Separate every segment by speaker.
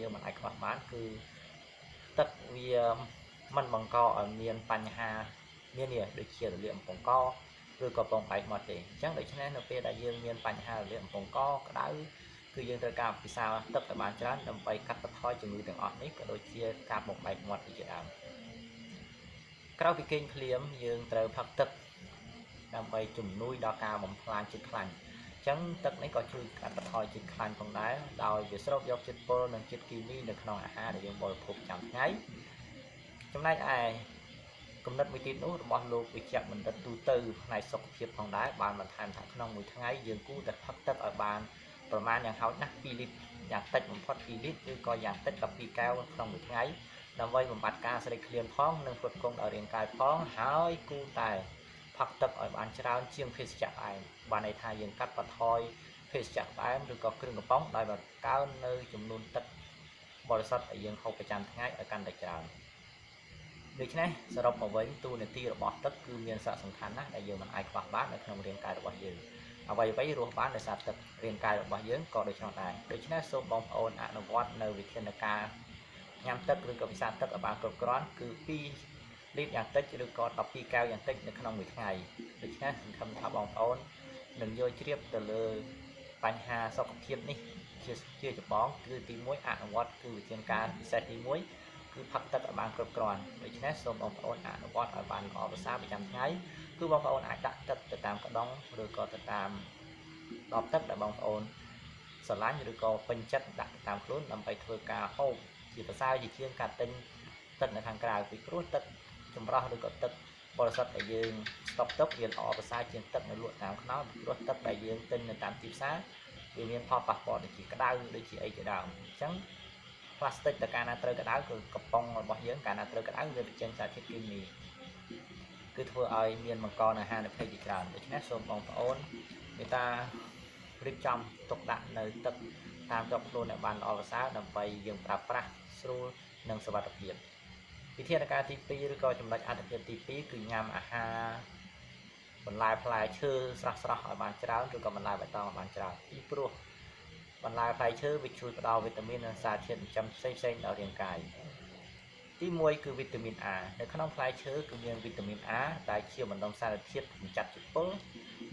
Speaker 1: យើងមិនអាចខ្វះបានគឺទឹកវាមិនបង្កឲ្យមានបញ្ហានានាដូចជារលាកអំពង់កឬក៏ពងបែកមកទេអញ្ចឹងដូច្នេះនៅពេលដែលយើងមានបញ្ហារលាកអំពង់កក្តៅគឺយើងត្រូវការពិសាទឹកឲ្យបានច្រើនដើម្បីកាត់បន្ថយជំងឺទាំងអស់នេះក៏ដូចជាការពងបែកមាត់ជាដើមក្រៅពីគេងភ្លាមយើងត្រូវផឹកទឹកដើម្បីជំនួយដល់ការបំផ្លាញជាតិខ្លាញ់អញ្ចឹងទឹកនេះក៏ជួយកាត់បន្ថយជាតិខ្លាញ់ផងដែរដោយវាស្រូបយកជាតិពុលនិងជាតិគីមីនៅក្នុងអាហារដែលយើងបរិភោគប្រចាំថ្ងៃចំណែកឯគំនិតមួយទៀតនោះរបស់លោកវិជ្ជបណ្ឌិតទូទៅផ្នែកសុខភាពផងដែរបានបន្ថែមថាក្នុងមួយថ្ងៃយើងគួរតែផឹកទឹកឲ្យបានប្រមាណយ៉ាងហោចណាស់2លីត្រយ៉ាងតិចបំផុត2លីត្រឬក៏យ៉ាងតិច12កែវក្នុងមួយថ្ងៃដើម្បីបំបត្តិការស្រេកឃ្លានផងនិងផ្គត់ផ្គង់ដល់រាងកាយផងហើយគួរតែផឹកទឹកឲ្យបានច្រើនជាងភេសជ្ជៈផ្អែមបានន័យថាយើងកាត់បន្ថយភេសជ្ជៈផ្អែមឬក៏គ្រឿងកំប៉ុងដោយបង្កើននៅចំនួនទឹកបរិសុទ្ធដែលយើងហូបប្រចាំថ្ងៃឲ្យកាន់តែច្រើនដូច្នេះសរុបមកវិញតួនាទីរបស់ទឹកគឺមានសារៈសំខាន់ណាស់ដែលយើងមិនអាចខ្វះបាននៅក្នុងរាងកាយរបស់យើងអ្វីៗរស់បានដោយសារទឹករាងកាយរបស់យើងក៏ដូច្នោះដែរដូច្នេះសូមបងប្អូនអនុវត្តនៅវិធានការញ៉ាំទឹកឬក៏ពិសាទឹកឲ្យបានគ្រប់គ្រាន់គឺ2លីត្រយ៉ាងតិចឬក៏12កែវយ៉ាងតិចនៅក្នុងមួយថ្ងៃដូច្នេះសង្ឃឹមថាបងប្អូននឹងយល់ជ្រាបទៅលើបញ្ហាសុខភាពនេះជាចម្បងគឺទី1អនុវត្តគឺវិធានការពិសេសទី1គឺផឹកទឹកឲ្យបានគ្រប់គ្រាន់ដូច្នេះសូមបងប្អូនអនុវត្តឲ្យបានល្អប្រសើរប្រចាំថ្ងៃគឺបងប្អូនអាចដាក់ទឹកទៅតាមក្តុងឬក៏ទៅតាមដបទឹកដែលបងប្អូនស្រឡាញ់ឬក៏ពេញចិត្តដាក់ទៅតាមខ្លួនដើម្បីធ្វើការហូបជាប្រសើរជាជាងការទិញទឹកនៅខាងក្រៅពីព្រោះទឹកចម្រោះឬក៏ទឹកបរិសុទ្ធដែលយើងស្តុកទុកវាល្អប្រសើរជាងទឹកនៅលក់តាមខ្នោតព្រោះទឹកដែលយើងទិញនៅតាមទីផ្សារវាមានផលប៉ះពាល់ដូចជាក្តៅដូចជាអីជាដើមអញ្ចឹងផ្លាស្ទិកតើកាលណាត្រូវក្តៅគឺកំប៉ុងរបស់យើងកាលណាត្រូវក្តៅវាបញ្ចេញសារធាតុគីមីគឺធ្វើឲ្យមានបង្កនៅហានិភ័យជាច្រើនដូច្នេះសូមបងប្អូនមេត្តារៀបចំទុកដាក់នៅទឹកតាមជាប់ខ្លួនឲ្យបានល្អប្រសើរដើម្បីយើងប្រើប្រាស់ស្រួលនិងសុវត្ថិភាពវិធានការទី2ឬក៏ចំណុចអត្ថប្រយោជន៍ទី2គឺញ៉ាំអាហារបន្លែផ្លែឈើស្រស់ៗឲ្យបានច្រើនឬក៏បន្លែបៃតងឲ្យបានច្រើនពីព្រោះបន្លែផ្លែឈើវាជួយផ្ដល់វីតាមីននិងសារធាតុចិញ្ចឹមផ្សេងៗដល់រាងកាយទី1គឺវីតាមីន A នៅក្នុងផ្លែឈើគឺមានវីតាមីន A ដែលជាបណ្ដុំសារធាតុកម្ចាត់ជាតិពុល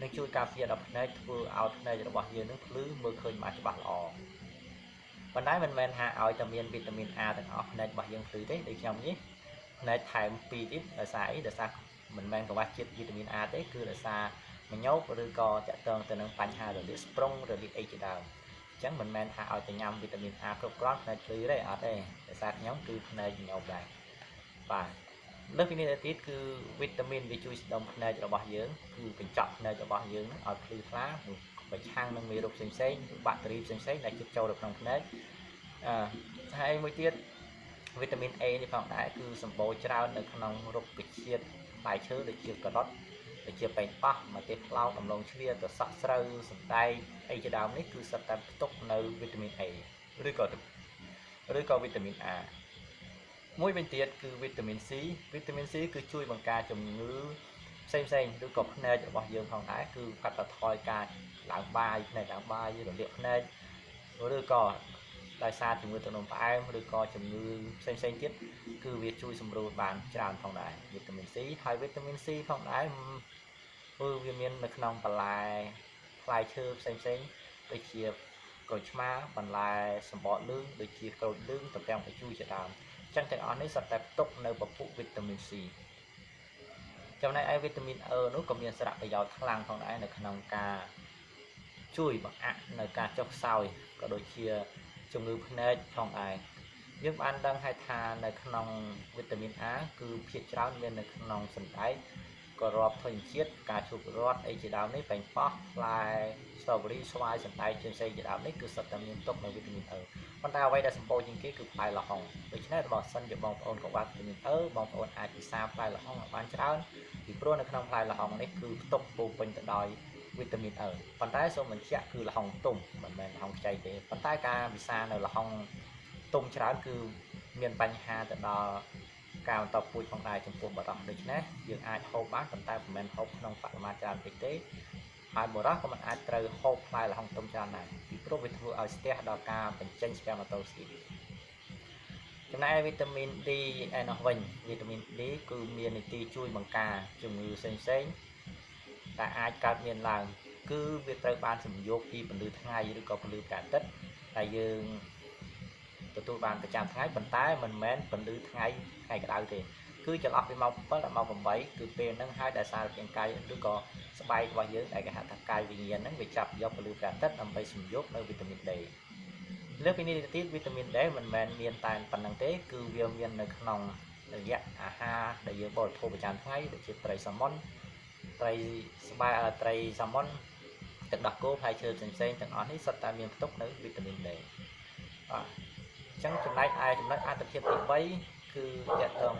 Speaker 1: និងជួយការពារដល់ភ្នែកធ្វើឲ្យភ្នែករបស់យើងនឹងភ្លឺមើលឃើញបានច្បាស់ល្អប៉ុន្តែមិនមែនថាឲ្យតែមានវីតាមីន A ទាំងអស់ភ្នែករបស់យើងភ្លឺទេដូចខ្ញុំនេះភ្នែកថែម2ទៀតដោយសារអីដោយសារមិនមែនកង្វះជាតិវីតាមីន A ទេគឺដោយសារមញោបឬក៏តាក់ទងទៅនឹងបញ្ហារលាកស្ព្រុងរលាកអីជាដើមអញ្ចឹងមិនមែនថាឲ្យតែញ៉ាំវីតាមីន A គ្រប់គ្រាន់ភ្នែកភ្លឺទេអត់ទេដោយសារខ្ញុំគឺភ្នែកញោបដែរបាទលើសពីនេះទៅទៀតគឺវីតាមីនវាជួយស្ដុំភ្នែករបស់យើងគឺកញ្ចក់ភ្នែករបស់យើងឲ្យភ្លឺថ្លាប្រឆាំងនឹងមេរោគផ្សេងៗបាក់តេរីផ្សេងៗដែលជិតចូលទៅក្នុងភ្នែកហើយមួយទៀតវីតាមីន A នេះផងដែរគឺសម្បូរច្រើននៅក្នុងរុក្ខជាតិផ្លែឈើដូចជាការ៉ុតដូចជាប៉េងប៉ោះម្ទេសប្លោកដំឡូងជ្វាត្រសក់ស្រូវសណ្តែកអីជាដើមនេះគឺសុទ្ធតែផ្ទុកនៅវីតាមីន A ឬក៏វីតាមីន A មួយវិញទៀតគឺវីតាមីន C វីតាមីន C គឺជួយបង្ការជំងឺផ្សេងៗឬក៏ភ្នែករបស់យើងផងដែរគឺកាត់បន្ថយការឡើងបាយភ្នែកឡើងបាយរលាកភ្នែកឬក៏ដោយសារជំងឺទឹកនោមផ្អែមឬក៏ជំងឺផ្សេងៗទៀតគឺវាជួយសម្រួលបានច្រើនផងដែរវីតាមីន C ហើយវីតាមីន C ផងដែរគឺវាមាននៅក្នុងបន្លែផ្លែឈើផ្សេងៗដូចជាក្រូចឆ្មាបន្លែសម្បកលឿងដូចជាក្រូចលឿងទំពាំងបាយជូរជាដើមចឹងទាំងអស់នេះសុទ្ធតែផ្ទុកនៅពពុះវីតាមីន C ចំណែកឯវីតាមីន E នោះក៏មានសារៈប្រយោជន៍ខ្លាំងផងដែរនៅក្នុងការជួយបង្អាក់នៅការចុះខ្សោយក៏ដូចជាជំងឺភ្នែកផងដែរយើងបានដឹងហើយថានៅក្នុងវីតាមីន A គឺភាគច្រើនមាននៅក្នុងសណ្តែកក៏រាប់ធញ្ញជាតិការជូករត់អីជាដើមនេះប៉េងប៉ោះផ្លែស្ទ្រូប៊េរីស្វាយសណ្តែកផ្សេងៗជាដើមនេះគឺសុទ្ធតែមានទុកនៅវីតាមីន E ប៉ុន្តែអ្វីដែលសម្បូរជាងគេគឺផ្លែល្ហុងដូច្នេះបើសិនជាបងប្អូនកង្វះវីតាមីន E បងប្អូនអាចពិសាផ្លែល្ហុងឲ្យបានច្រើនពីព្រោះនៅក្នុងផ្លែល្ហុងនេះគឺផ្ទុកពោពេញទៅដោយវីតាមីន E ប៉ុន្តែសូមបញ្ជាក់គឺល្ហុងទុំមិនមែនល្ហុងខ្ចីទេប៉ុន្តែការពិសានៅល្ហុងទុំច្រើនគឺមានបញ្ហាទៅដល់ការបន្តពូជផងដែរចំពោះបរិសុទ្ធដូច្នេះយើងអាចហូបបានប៉ុន្តែមិនមែនហូបក្នុងបរិមាណច្រើនពេកទេហើយបរិសុទ្ធក៏មិនអាចត្រូវហូបផ្លែល្ហុងទុំច្រើនដែរពីព្រោះវាធ្វើឲ្យស្ទះដល់ការបញ្ចេញស្ពែម៉ាតូស៊ីត ចំណែកវីតាមីន D ឯនោះវិញវីតាមីន D គឺមាននីតិជួយបង្ការជំងឺផ្សេងដែលអាចកើតមានឡើងគឺវាត្រូវបានសំយោគពីពន្លឺថ្ងៃឬក៏ពន្លឺព្រះអាទិត្យដែលយើងទទួលបានប្រចាំថ្ងៃប៉ុន្តែមិនមែនពន្លឺថ្ងៃក្តៅទេគឺចន្លោះពីម៉ោង7ដល់ម៉ោង8គឺពេលហ្នឹងហើយដែលសាររាងកាយឬក៏ស្បែករបស់យើងដែលគេហៅថាកាយវិញ្ញាណហ្នឹងវាចាប់យកពន្លឺព្រះអាទិត្យដើម្បីសំយោគនៅវីតាមីន D លើសពីនេះទៅទៀតវីតាមីន D មិនមែនមានតែប៉ុណ្្នឹងទេគឺវាមាននៅក្នុងរយៈអាហារដែលយើងបរិភោគប្រចាំថ្ងៃដូចជាត្រីសាម៉ុនត្រីស្បែកត្រីសាម៉ុនទឹកដោះគោផ្លែឈើផ្សេងៗទាំងអស់នេះសុទ្ធតែមានផ្ទុកនៅវីតាមីន D បាទអញ្ចឹងចំណុចអត្ថប្រយោជន៍ទី3គឺទាក់ទង